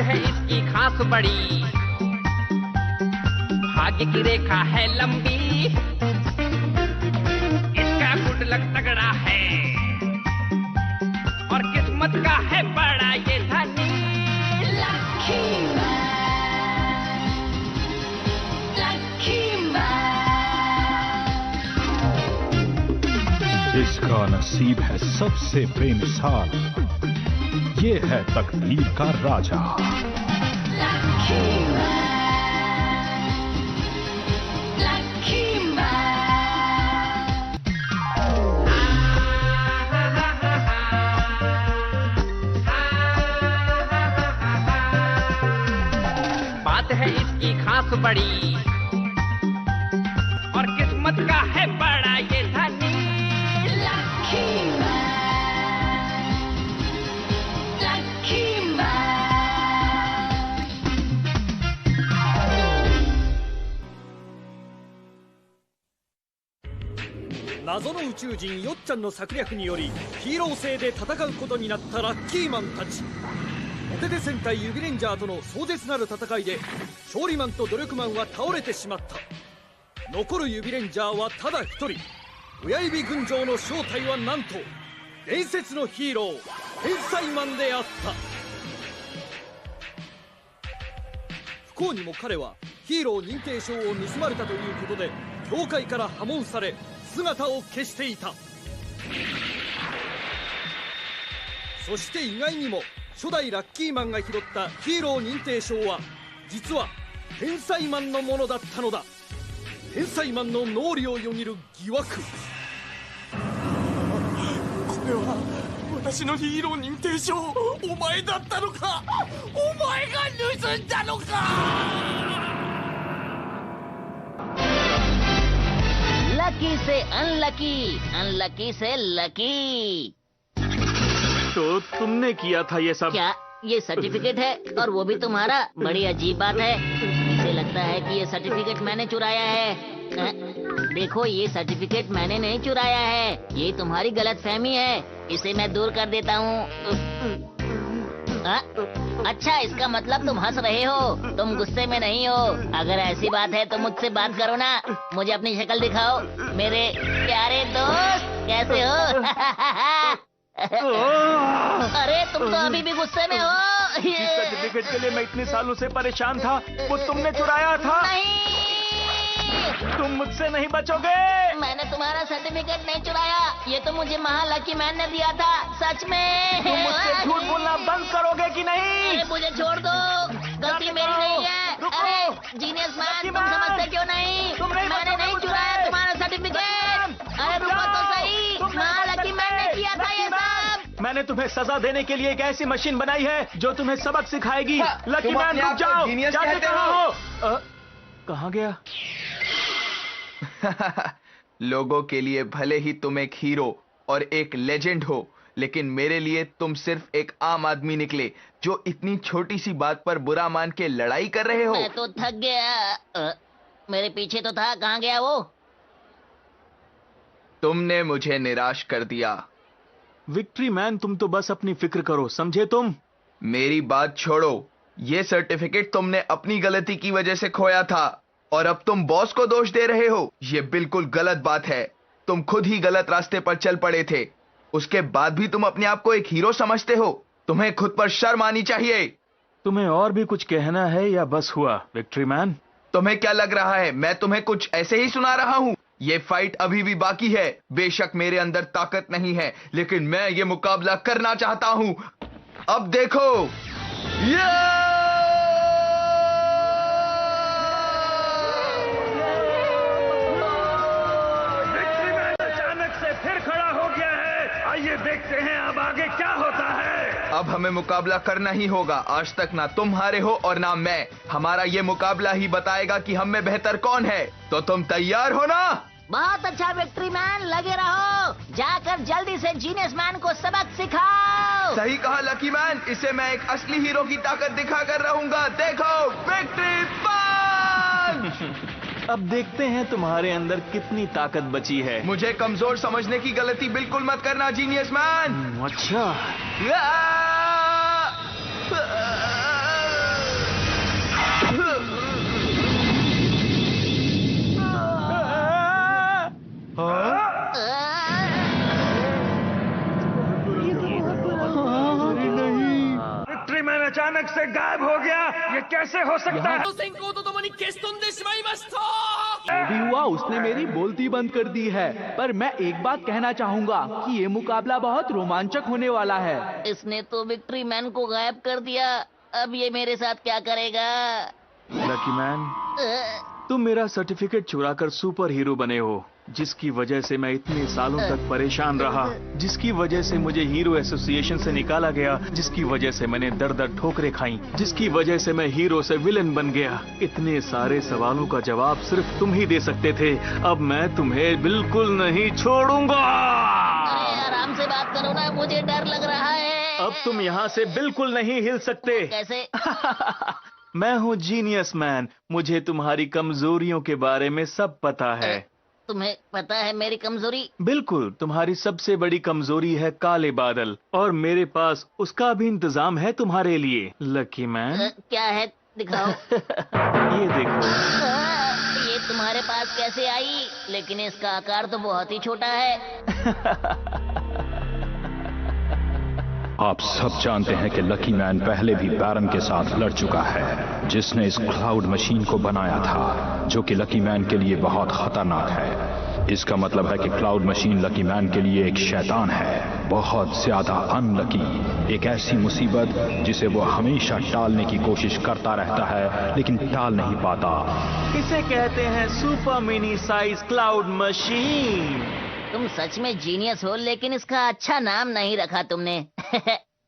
है इसकी खास बड़ी, भाग्य की रेखा है लंबी, इसका गुड लक तगड़ा है और किस्मत का है बड़ा ये धनी। Lucky man, lucky man. इसका नसीब है सबसे बेमिसाल, ये है तकदीर का राजा। Lucky man, lucky man. बात है इसकी खास बड़ी और किस्मत का है बड़ा ये धनी। लकी मैन, लकी मैन।謎の宇宙人よっちゃんの策略によりヒーロー性で戦うことになったラッキーマンたち。お手手戦隊ユビレンジャーとの壮絶なる戦いで勝利マンと努力マンは倒れてしまった。残るユビレンジャーはただ一人。親指群青の正体はなんと伝説のヒーロー天才マンであった。不幸にも彼はヒーロー認定証を盗まれたということで教会から破門され姿を消していた。そして意外にも初代ラッキーマンが拾ったヒーロー認定証は実は天才マンのものだったのだ。天才マンの脳裏をよぎる疑惑。これは私のヒーロー認定証、お前だったのか。お前が盗んだのか。लकी से अनलकी, अनलकी से लकी। तो तुमने किया था ये सब? क्या ये सर्टिफिकेट है और वो भी तुम्हारा? बड़ी अजीब बात है। इसे लगता है कि ये सर्टिफिकेट मैंने चुराया है। देखो ये सर्टिफिकेट मैंने नहीं चुराया है, ये तुम्हारी गलतफहमी है। इसे मैं दूर कर देता हूँ। अच्छा इसका मतलब तुम हंस रहे हो, तुम गुस्से में नहीं हो। अगर ऐसी बात है तो मुझसे बात करो ना, मुझे अपनी शक्ल दिखाओ मेरे प्यारे दोस्त, कैसे हो? अरे तुम तो अभी भी गुस्से में हो। जिस सर्टिफिकेट के लिए मैं इतने सालों से परेशान था वो तुमने चुराया था। नहीं, तुम मुझसे नहीं बचोगे। मैंने तुम्हारा सर्टिफिकेट नहीं चुराया, ये तो मुझे लकी मैन ने दिया था, सच में। तुम मुझसे झूठ बोलना बंद करोगे कि नहीं? अरे मुझे छोड़ दो, गलती मेरी नहीं है। अरे जीनियस मैन तुम समझते क्यों नहीं? मैंने नहीं चुराया तुम्हारा सर्टिफिकेट। अरे रुको तो सही, लकी मैन ने किया था ये सब। मैंने तुम्हें सजा देने के लिए एक ऐसी मशीन बनाई है जो तुम्हें सबक सिखाएगी। लकी मैन रुक जाओ, जाते कहाँ हो? कहाँ गया? लोगों के लिए भले ही तुम एक हीरो और एक लेजेंड हो, लेकिन मेरे लिए तुम सिर्फ एक आम आदमी निकले जो इतनी छोटी सी बात पर बुरा मान के लड़ाई कर रहे हो। मैं तो थक गया। मेरे पीछे तो था, कहाँ गया वो? तुमने मुझे निराश कर दिया। विक्ट्री मैन तुम तो बस अपनी फिक्र करो, समझे तुम? मेरी बात छोड़ो, ये सर्टिफिकेट तुमने अपनी गलती की वजह से खोया था और अब तुम बॉस को दोष दे रहे हो। ये बिल्कुल गलत बात है। तुम खुद ही गलत रास्ते पर चल पड़े थे, उसके बाद भी तुम अपने आप को एक हीरो समझते हो। तुम्हें खुद पर शर्म आनी चाहिए। तुम्हें और भी कुछ कहना है या बस हुआ विक्ट्री मैन? तुम्हें क्या लग रहा है मैं तुम्हें कुछ ऐसे ही सुना रहा हूँ? ये फाइट अभी भी बाकी है। बेशक मेरे अंदर ताकत नहीं है, लेकिन मैं ये मुकाबला करना चाहता हूँ। अब देखो, आइए देखते हैं अब आगे क्या होता है। अब हमें मुकाबला करना ही होगा। आज तक ना तुम हारे हो और ना मैं। हमारा ये मुकाबला ही बताएगा कि हम में बेहतर कौन है। तो तुम तैयार हो ना? बहुत अच्छा विक्ट्री मैन, लगे रहो। जाकर जल्दी से जीनियस मैन को सबक सिखाओ। सही कहा लकी मैन, इसे मैं एक असली हीरो की ताकत दिखा कर रहूंगा। देखो, विक्ट्री पंच। अब देखते हैं तुम्हारे अंदर कितनी ताकत बची है। मुझे कमजोर समझने की गलती बिल्कुल मत करना जीनियस मैन। अच्छा, अचानक से गायब हो गया, ये कैसे हो सकता है? 先行とともに消し飛んでしまいました जो भी हुआ उसने मेरी बोलती बंद कर दी है। पर मैं एक बात कहना चाहूंगा कि ये मुकाबला बहुत रोमांचक होने वाला है। इसने तो विक्ट्री मैन को गायब कर दिया। अब ये मेरे साथ क्या करेगा? लकी मैन, अ, तुम मेरा सर्टिफिकेट चुरा कर सुपर हीरो बने हो, जिसकी वजह से मैं इतने सालों तक परेशान रहा, जिसकी वजह से मुझे हीरो एसोसिएशन से निकाला गया, जिसकी वजह से मैंने दर दर ठोकरें खाई, जिसकी वजह से मैं हीरो से विलन बन गया। इतने सारे सवालों का जवाब सिर्फ तुम ही दे सकते थे। अब मैं तुम्हें बिल्कुल नहीं छोड़ूंगा। अरे आराम से बात करो ना, मुझे डर लग रहा है। अब तुम यहाँ से बिल्कुल नहीं हिल सकते। कैसे? मैं हूँ जीनियस मैन, मुझे तुम्हारी कमजोरियों के बारे में सब पता है। तुम्हें पता है मेरी कमजोरी? बिल्कुल, तुम्हारी सबसे बड़ी कमजोरी है काले बादल, और मेरे पास उसका भी इंतजाम है तुम्हारे लिए। लकी मैन, क्या है? दिखाओ। ये देखो। ये तुम्हारे पास कैसे आई? लेकिन इसका आकार तो बहुत ही छोटा है। आप सब जानते हैं कि लकी मैन पहले भी बैरन के साथ लड़ चुका है, जिसने इस क्लाउड मशीन को बनाया था, जो कि लकी मैन के लिए बहुत खतरनाक है। इसका मतलब है कि क्लाउड मशीन लकी मैन के लिए एक शैतान है, बहुत ज्यादा अनलकी, एक ऐसी मुसीबत जिसे वो हमेशा टालने की कोशिश करता रहता है, लेकिन टाल नहीं पाता। इसे कहते हैं super mini size cloud machine. तुम सच में जीनियस हो, लेकिन इसका अच्छा नाम नहीं रखा तुमने।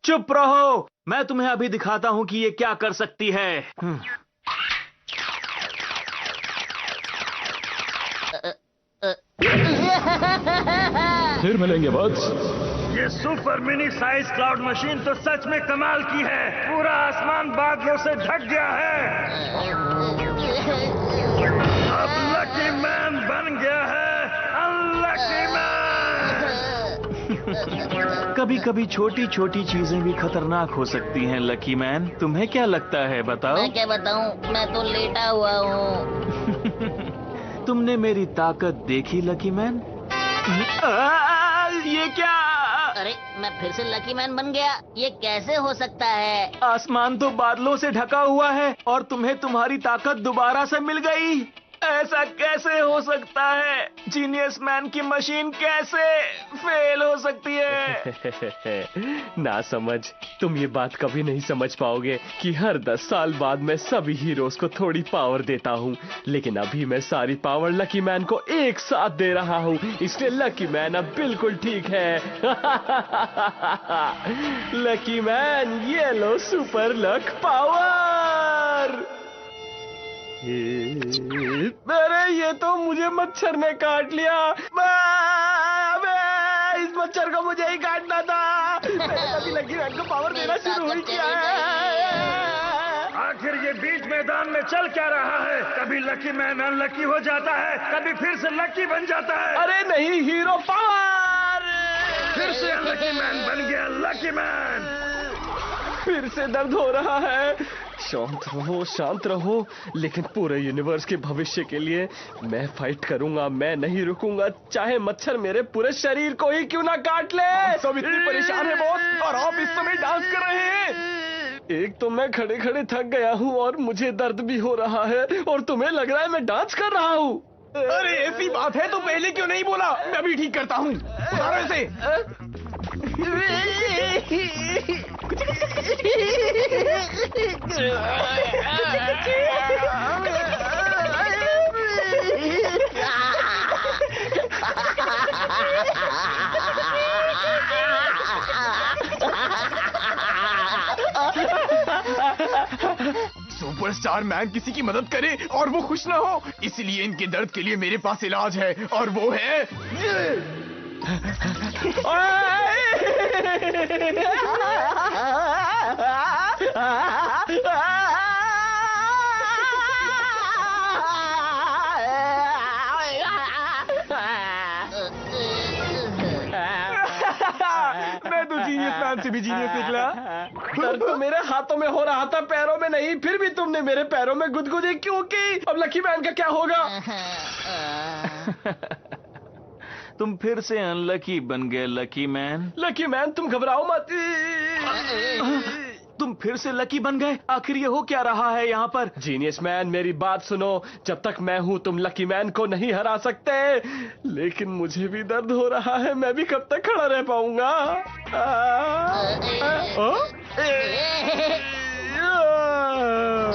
चुप रहो, मैं तुम्हें अभी दिखाता हूँ कि ये क्या कर सकती है। फिर मिलेंगे बस। ये super mini size cloud machine तो सच में कमाल की है। पूरा आसमान बादलों से ढक गया है। अब लकी मैन बन गया है अनलकी मैन। कभी कभी छोटी छोटी चीजें भी खतरनाक हो सकती हैं लकी मैन। तुम्हें क्या लगता है, बताओ? मैं क्या बताऊं, मैं तो लेटा हुआ हूँ। तुमने मेरी ताकत देखी लकी मैन? ये क्या? अरे मैं फिर से लकी मैन बन गया, ये कैसे हो सकता है? आसमान तो बादलों से ढका हुआ है और तुम्हें तुम्हारी ताकत दोबारा से मिल गई। ऐसा कैसे हो सकता है? जीनियस मैन की मशीन कैसे फेल हो सकती है? ना समझ, तुम ये बात कभी नहीं समझ पाओगे कि हर 10 साल बाद मैं सभी हीरोज को थोड़ी पावर देता हूँ, लेकिन अभी मैं सारी पावर लकी मैन को एक साथ दे रहा हूँ, इसलिए लकी मैन अब बिल्कुल ठीक है। लकी मैन, ये लो सुपर लक पावर। अरे ये तो मुझे मच्छर ने काट लिया। इस मच्छर को मुझे ही काटना था। मैंने कभी लकी मैन को पावर देना शुरू हुई किया है। आखिर ये बीच मैदान में चल क्या रहा है? कभी लकी मैन अनलकी हो जाता है, कभी फिर से लकी बन जाता है। अरे नहीं, हीरो पावर। फिर से अनलकी मैन बन गया लकी मैन। फिर से दर्द हो रहा है। शांत रहो, लेकिन पूरे यूनिवर्स के भविष्य के लिए मैं फाइट करूंगा। मैं नहीं रुकूंगा, चाहे मच्छर मेरे पूरे शरीर को ही क्यों ना काट ले। सब इतनी परेशान है बॉस, और आप इस समय डांस कर रहे हैं। एक तो मैं खड़े खड़े थक गया हूँ और मुझे दर्द भी हो रहा है, और तुम्हें लग रहा है मैं डांस कर रहा हूँ। अरे ऐसी बात है तो पहले क्यों नहीं बोला? मैं अभी ठीक करता हूँ, उतारो इसे। सुपरस्टार मैन किसी की मदद करे और वो खुश ना हो, इसलिए इनके दर्द के लिए मेरे पास इलाज है, और वो है मैं तो जीनियस मैन से भी जीनियस निकला। दर्द तो मेरे हाथों में हो रहा था, पैरों में नहीं। फिर भी तुमने मेरे पैरों में गुदगुदी क्यों की? अब लकी मैन का क्या होगा? तुम फिर से अनलकी बन गए लकी मैन। लकी मैन, तुम घबराओ मत। तुम फिर से लकी बन गए? आखिर ये हो क्या रहा है यहाँ पर? जीनियस मैन, मेरी बात सुनो। जब तक मैं हूँ तुम लकी मैन को नहीं हरा सकते। लेकिन मुझे भी दर्द हो रहा है, मैं भी कब तक खड़ा रह पाऊंगा?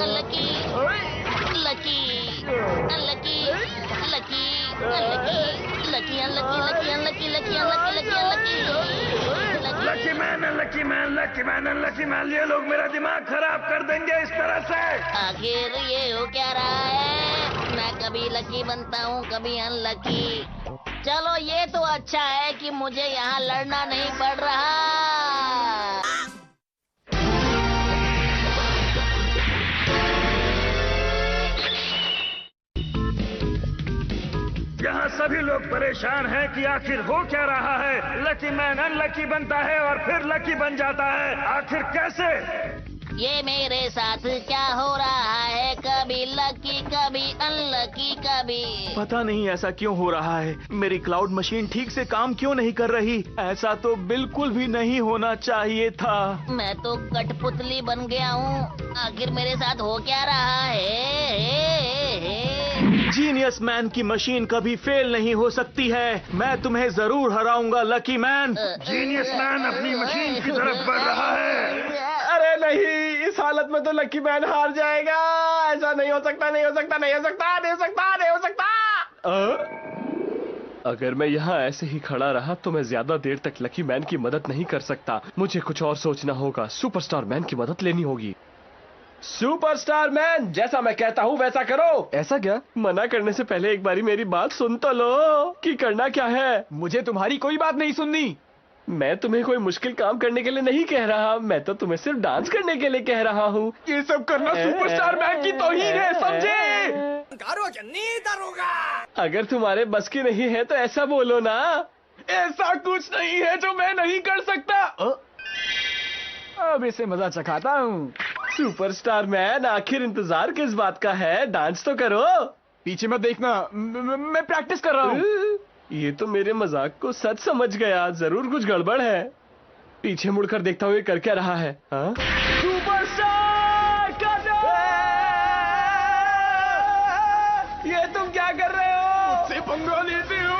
Lucky lucky lucky lucky lucky lucky lucky lucky lucky lucky lucky man, ये लोग मेरा दिमाग खराब कर देंगे इस तरह से। आखिर ये हो क्या रहा है? मैं कभी लकी बनता हूँ, कभी अनलकी। चलो ये तो अच्छा है कि मुझे यहाँ लड़ना नहीं पड़ रहा। यहाँ सभी लोग परेशान हैं कि आखिर हो क्या रहा है। लकी मैन अनलकी बनता है और फिर लकी बन जाता है, आखिर कैसे? ये मेरे साथ क्या हो रहा है? कभी लकी, कभी अनलकी, कभी। पता नहीं ऐसा क्यों हो रहा है। मेरी क्लाउड मशीन ठीक से काम क्यों नहीं कर रही? ऐसा तो बिल्कुल भी नहीं होना चाहिए था। मैं तो कठपुतली बन गया हूँ। आखिर मेरे साथ हो क्या रहा है? जीनियस मैन की मशीन कभी फेल नहीं हो सकती है। मैं तुम्हें जरूर हराऊंगा लकी मैन। जीनियस मैन अपनी मशीन की तरफ बढ़ रहा है। अरे नहीं, इस हालत में तो लकी मैन हार जाएगा। ऐसा नहीं हो सकता, नहीं हो सकता, नहीं हो सकता, नहीं हो सकता, नहीं हो सकता। अगर मैं यहाँ ऐसे ही खड़ा रहा तो मैं ज्यादा देर तक लकी मैन की मदद नहीं कर सकता। मुझे कुछ और सोचना होगा। सुपरस्टार मैन की मदद लेनी होगी। सुपरस्टार मैन, जैसा मैं कहता हूँ वैसा करो। ऐसा क्या? मना करने से पहले एक बारी मेरी बात सुन तो लो कि करना क्या है। मुझे तुम्हारी कोई बात नहीं सुननी। मैं तुम्हें कोई मुश्किल काम करने के लिए नहीं कह रहा, मैं तो तुम्हें सिर्फ डांस करने के लिए कह रहा हूँ। ये सब करना सुपरस्टार मैन की तौहीन है, समझे? अगर तुम्हारे बस की नहीं है तो ऐसा बोलो ना। ऐसा कुछ नहीं है जो मैं नहीं कर सकता। अब इसे मजा चखाता हूँ। सुपरस्टार मैन, आखिर इंतजार किस बात का है? डांस तो करो। पीछे मत देखना, मैं प्रैक्टिस कर रहा हूँ। ये तो मेरे मजाक को सच समझ गया। जरूर कुछ गड़बड़ है। पीछे मुड़कर देखता हूँ ये कर क्या रहा है। हाँ? सुपरस्टार ये तुम क्या कर रहे हो? मुझसे पंगा लेते हो?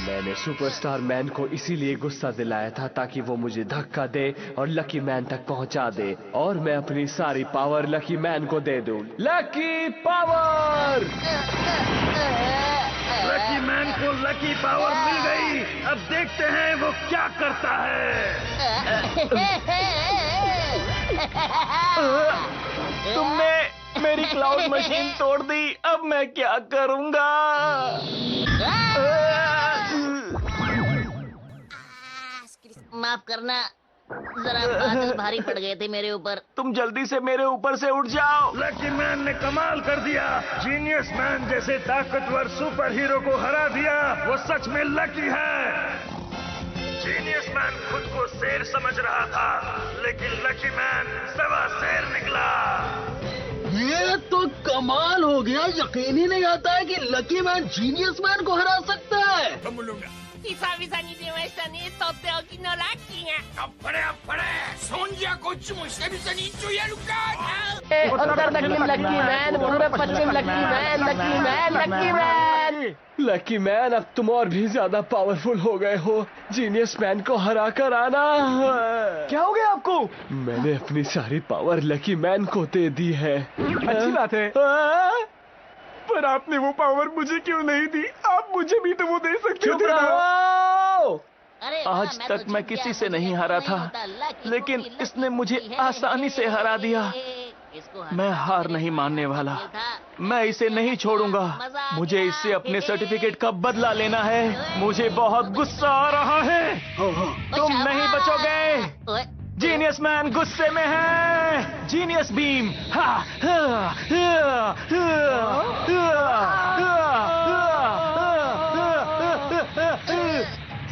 मैंने सुपरस्टार मैन को इसीलिए गुस्सा दिलाया था ताकि वो मुझे धक्का दे और लकी मैन तक पहुंचा दे और मैं अपनी सारी पावर लकी मैन को दे दूं। Lucky power! लकी मैन को लकी पावर मिल गई। अब देखते हैं वो क्या करता है। तुमने मेरी क्लाउड मशीन तोड़ दी। अब मैं क्या करूंगा? माफ करना, जरा बादल भारी पड़ गए थे मेरे ऊपर। तुम जल्दी से मेरे ऊपर से उठ जाओ। लकी मैन ने कमाल कर दिया। जीनियस मैन जैसे ताकतवर सुपर हीरो को हरा दिया। वो सच में लकी है। जीनियस मैन खुद को शेर समझ रहा था, लेकिन लकी मैन सवा शेर निकला। ये तो कमाल हो गया। यकीन ही नहीं आता है कि लकी मैन जीनियस मैन को हरा सकता है। 久々に出ましたね、とっておきのラッキーが。あっぱれあっぱれ。そんじゃこっちも久々に一丁やるか。उत्तर दक्षिण लकी मैन, पूरब पश्चिम lucky man, lucky man, lucky man. Lucky man, अब तुम और भी ज्यादा पावरफुल हो गए हो। जीनियस मैन को हरा कर आना। क्या हो गया आपको? मैंने अपनी सारी पावर लकी मैन को दे दी है। अच्छी बात है। पर आपने वो पावर मुझे क्यों नहीं दी? आप मुझे भी तो वो दे सकते थे ना। अरे आज तक मैं किसी से नहीं हारा था, लेकिन इसने मुझे आसानी से हरा दिया। मैं हार नहीं मानने वाला। मैं इसे नहीं छोड़ूंगा। मुझे इससे अपने सर्टिफिकेट का बदला लेना है। मुझे बहुत गुस्सा आ रहा है। तुम नहीं बचोगे। जीनियस मैन गुस्से में है। Genius beam.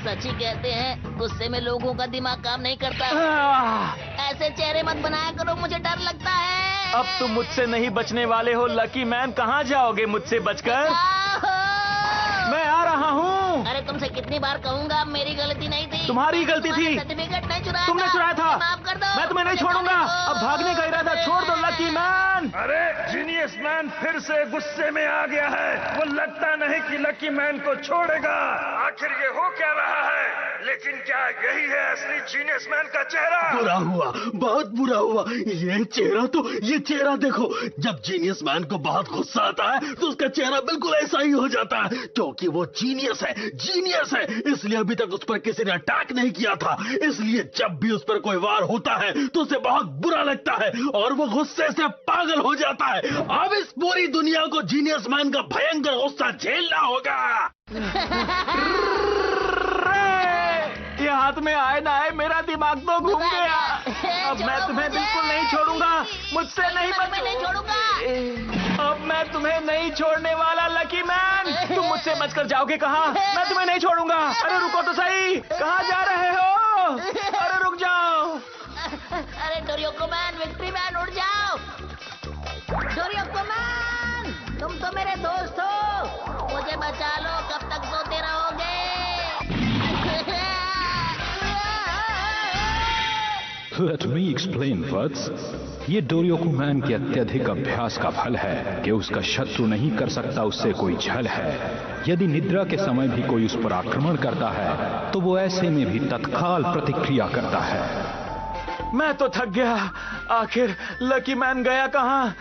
सच ही कहते हैं, गुस्से में लोगों का दिमाग काम नहीं करता। ऐसे चेहरे मत बनाया करो, मुझे डर लगता है। अब तुम मुझसे नहीं बचने वाले हो लकी मैन। कहाँ जाओगे मुझसे बचकर? मैं आ रहा हूँ। अरे तुमसे कितनी बार कहूंगा, मेरी गलती नहीं थी। तुम्हारी गलती थी। सर्टिफिकेट नहीं चुराया, तुमने चुराया था। माफ कर दो। मैं तुम्हें नहीं छोड़ूंगा। अब भागने का इरादा छोड़ दो लकी मैन। अरे जीनियस मैन फिर से गुस्से में आ गया है। वो लगता नहीं कि लकी मैन को छोड़ेगा। आखिर ये हो क्या रहा है? लेकिन क्या यही है असली जीनियस मैन का चेहरा? बुरा हुआ, बहुत बुरा हुआ। ये चेहरा देखो। जब जीनियस मैन को बहुत गुस्सा आता है तो उसका चेहरा बिल्कुल ऐसा ही हो जाता है, क्योंकि वो जीनियस है। इसलिए अभी तक उस पर किसी ने अटैक नहीं किया था। इसलिए जब भी उस पर कोई वार होता है तो उसे बहुत बुरा लगता है और वो गुस्से से पागल हो जाता है। अब इस पूरी दुनिया को जीनियस मैन का भयंकर गुस्सा झेलना होगा। ये हाथ में आए ना आए मेरा दिमाग तो घूम गया। अब मैं तुम्हें बिल्कुल नहीं छोड़ूंगा। मुझसे नहीं छोड़ूंगा। अब मैं तुम्हें नहीं छोड़ने वाला लकी मैन। तुम मुझसे बचकर जाओगे कहाँ? मैं तुम्हें नहीं छोड़ूंगा। अरे रुको तो सही, कहाँ जा रहे हो? अरे रुक जाओ। अरे डोरियोको मैन, विक्ट्री मैन, उड़ जाओ। डोरियोको मैन, तुम तो मेरे दोस्त हो, मुझे बचा लो। कब तक सोते रहोगे? Let me explain, Vats. ये डोरियोको मैन के अत्यधिक अभ्यास का फल है कि उसका शत्रु नहीं कर सकता उससे कोई छल है। यदि निद्रा के समय भी कोई उस पर आक्रमण करता है तो वो ऐसे में भी तत्काल प्रतिक्रिया करता है। मैं तो थक गया। आखिर लकी मैन गया कहाँ?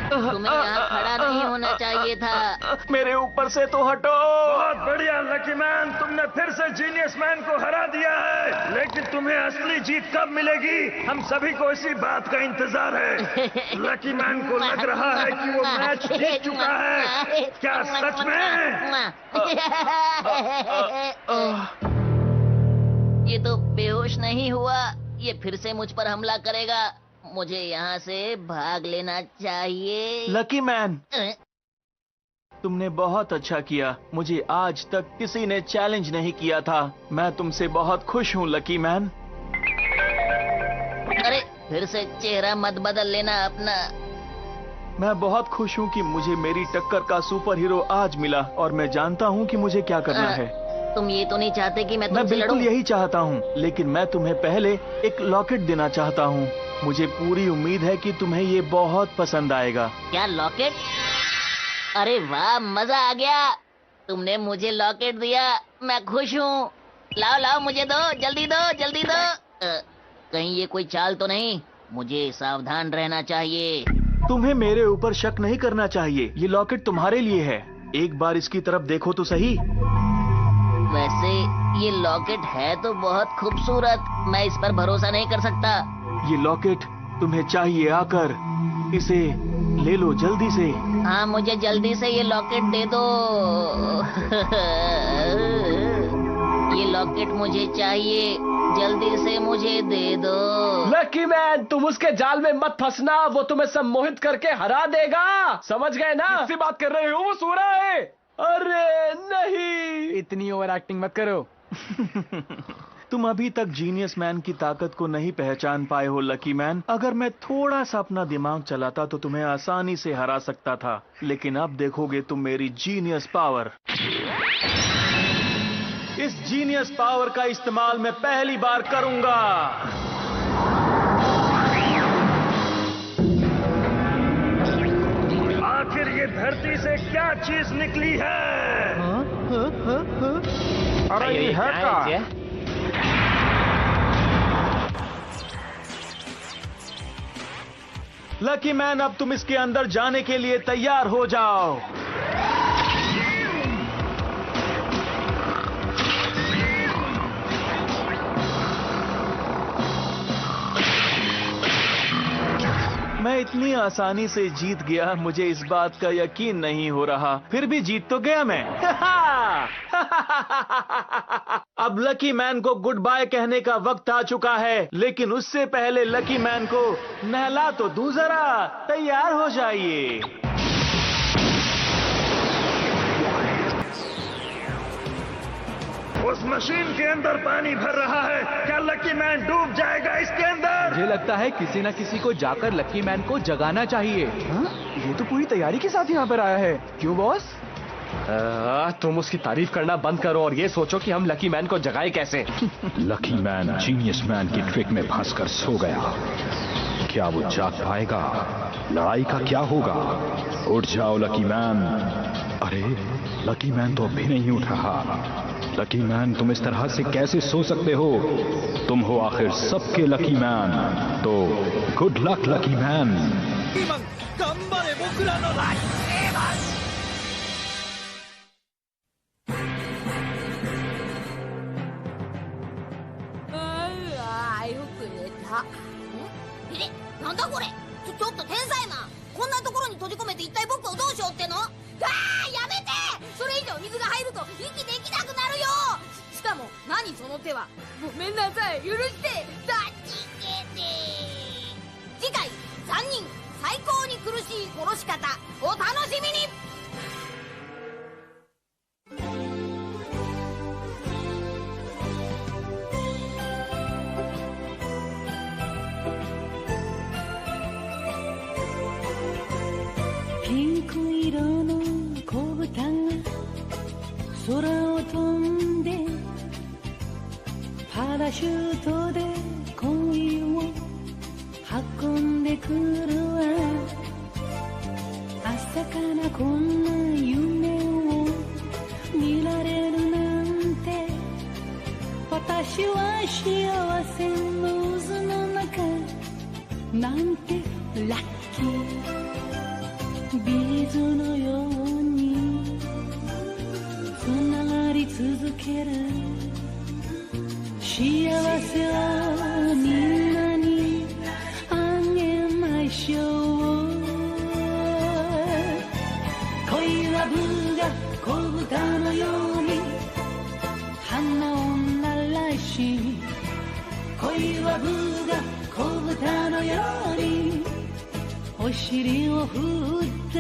तुम्हें यहाँ खड़ा नहीं होना चाहिए था। मेरे ऊपर से तो हटो। बहुत बढ़िया लकी मैन, तुमने फिर से जीनियस मैन को हरा दिया है। लेकिन तुम्हें असली जीत कब मिलेगी? हम सभी को इसी बात का इंतजार है। लकी मैन को लग रहा है कि वो मैच जीत चुका है। क्या सच में? ये तो बेहोश नहीं हुआ, ये फिर से मुझ पर हमला करेगा। मुझे यहाँ से भाग लेना चाहिए। लकी मैन, तुमने बहुत अच्छा किया। मुझे आज तक किसी ने चैलेंज नहीं किया था। मैं तुमसे बहुत खुश हूँ लकी मैन। अरे फिर से चेहरा मत बदल लेना अपना। मैं बहुत खुश हूँ कि मुझे मेरी टक्कर का सुपर हीरो आज मिला और मैं जानता हूँ कि मुझे क्या करना है। तुम ये तो नहीं चाहते कि मैं तुमसे बिल्कुल लड़ूं? यही चाहता हूँ, लेकिन मैं तुम्हें पहले एक लॉकेट देना चाहता हूँ। मुझे पूरी उम्मीद है कि तुम्हें ये बहुत पसंद आएगा। क्या लॉकेट? अरे वाह, मजा आ गया। तुमने मुझे लॉकेट दिया, मैं खुश हूँ। लाओ लाओ, मुझे दो, जल्दी दो, जल्दी दो। कहीं ये कोई चाल तो नहीं? मुझे सावधान रहना चाहिए। तुम्हें मेरे ऊपर शक नहीं करना चाहिए। ये लॉकेट तुम्हारे लिए है। एक बार इसकी तरफ देखो तो सही। वैसे ये लॉकेट है तो बहुत खूबसूरत, मैं इस पर भरोसा नहीं कर सकता। ये लॉकेट तुम्हें चाहिए आकर। इसे ले लो जल्दी से। हाँ, मुझे जल्दी से ये लॉकेट दे दो। ये लॉकेट मुझे चाहिए, जल्दी से मुझे दे दो। लकी मैन, तुम उसके जाल में मत फंसना, वो तुम्हें सम्मोहित करके हरा देगा। समझ गए ना? किससे बात कर रहे हो? वो सो रहा है। अरे नहीं, इतनी ओवर एक्टिंग मत करो। तुम अभी तक जीनियस मैन की ताकत को नहीं पहचान पाए हो लकी मैन। अगर मैं थोड़ा सा अपना दिमाग चलाता तो तुम्हें आसानी से हरा सकता था, लेकिन अब देखोगे तुम मेरी जीनियस पावर। इस जीनियस पावर का इस्तेमाल मैं पहली बार करूंगा। आखिर ये धरती से क्या चीज निकली है? अरे ये है क्या? लकी मैन, अब तुम इसके अंदर जाने के लिए तैयार हो जाओ। मैं इतनी आसानी से जीत गया, मुझे इस बात का यकीन नहीं हो रहा। फिर भी जीत तो गया मैं। अब लकी मैन को गुड बाय कहने का वक्त आ चुका है, लेकिन उससे पहले लकी मैन को नहला तो दूं जरा। तैयार हो जाइए। उस मशीन के अंदर पानी भर रहा है। क्या लकी मैन डूब जाएगा इसके अंदर? मुझे लगता है किसी न किसी को जाकर लकी मैन को जगाना चाहिए। ये तो पूरी तैयारी के साथ यहाँ पर आया है। क्यों बॉस? तुम उसकी तारीफ करना बंद करो और ये सोचो कि हम लकी मैन को जगाए कैसे। लकी मैन जीनियस मैन की ट्रिक में फंसकर सो गया। क्या वो जाग पाएगा? लड़ाई का क्या होगा? उठ जाओ लकी मैन। अरे लकी मैन तो अभी नहीं उठ रहा। लकी मैन तुम इस तरह से कैसे सो सकते हो? तुम हो आखिर सबके लकी मैन। तो good luck lucky man. गंबारे बोकुरा no life सेवर।なんだこれ。ちょっと天才マン、こんなところに閉じ込めて一体僕をどうしようっての？やめて。それ以上水が入ると息できなくなるよ。しかも何その手は。ごめんなさい、許して助けて。次回3人最高に苦しい殺し方お楽しみに。ピンク色の子豚が空を飛んでパラシュートで恋を運んでくるわ。朝からこんな夢を見られるなんて、私は幸せの渦の中なんてラッキー。ビーズのようにつながり続ける。幸せをみんなにあげましょう。恋はブが子豚のように花を鳴らし、恋はブが子豚のようにお尻を振って